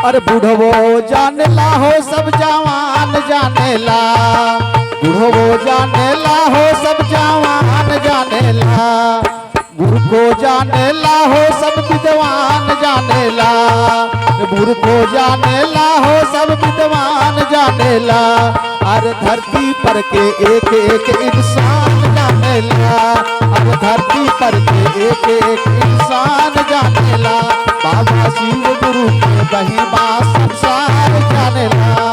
अरे बूढ़ो जानेला हो सब जवान जानेला, बूढ़ो जानेला हो सब जवान जानेला, गुरु को जानेला हो सब विद्वान जानेला, गुरु को जानेला हो सब विद्वान जानेला। अरे धरती पर के एक एक इंसान जानेला, अब धरती पर के एक एक इंसान जानेला। बाबा शिव गुरु के महिमा संसार जानेला।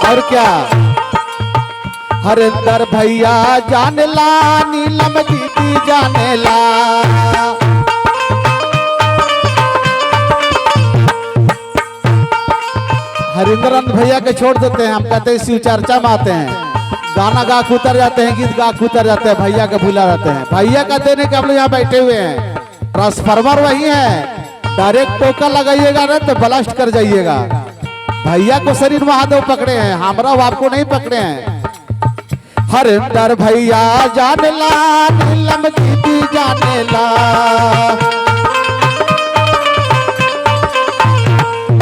और क्या हरिंदर भैया जानेला, नीलम दीदी जानेला, हरिंदरन भैया के छोड़ देते हैं, हम कहते हैं शिव चर्चा में आते हैं, गाना गा के उतर जाते हैं, गीत गा के उतर जाते हैं, भैया का भूला रहते हैं। भैया कहते हैं कि हम लोग यहाँ बैठे हुए हैं, ट्रांसफार्मर वही है, डायरेक्ट टोका लगाइएगा ना तो ब्लास्ट कर जाइएगा। भैया को शरीर महादेव पकड़े हैं, हमरा आपको नहीं पकड़े हैं। हरिंदर भैया जानेला, नीलम दीदी जानेला,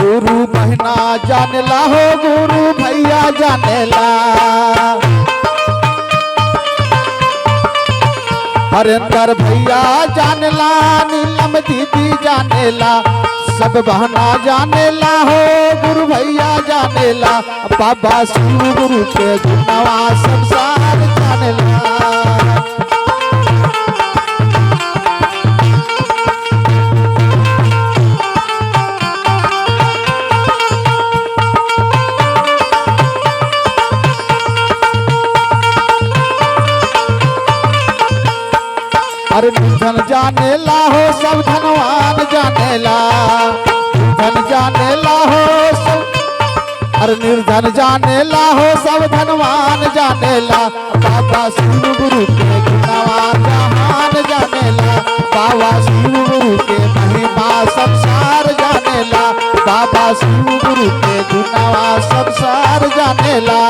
गुरु महीना जानेला हो गुरु भैया जानेला। हरिंदर भैया जानेला, नीलम दीदी जानेला, सब बहना जानेला हो गुरु भैया जानेला। बाबा शिव गुरु के गुणवा संसार जानेला। अरे निर्धन जानेला हो सब धनवान जानेला, धन जानेला हो सब, अरे निर्धन जानेला हो सब धनवान जानेला। बाबा शिव गुरु के गुणवा जहान जानेला, बाबा शिव गुरु के महिमा संसार जानेला, बाबा शिव गुरु के गुणवा संसार जानेला।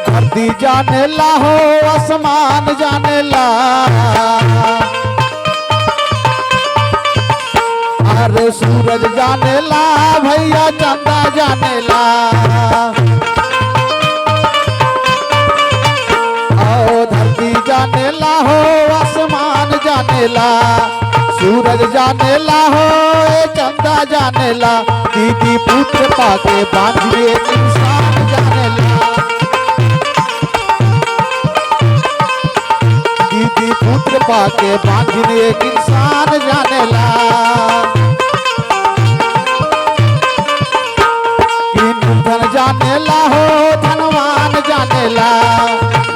धरती जानेला हो आसमान जानेला, अरे सूरज जानेला भैया चंदा जानेला, ओ धरती जानेला हो आसमान जानेला, सूरज जानेला हो चंदा जानेला। दीदी पुत्र पाके बांधिए इंसान जानेला, दीदी पुत्र पाके बांधने एक इंसान जानेला। निर्धन जानेला हो धनवान जानेला,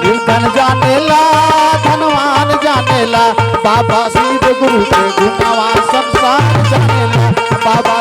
निर्धन जानेला धनवान जानेला। बाबा शिव गुरु के गुणवा संसार जानेला, बाबा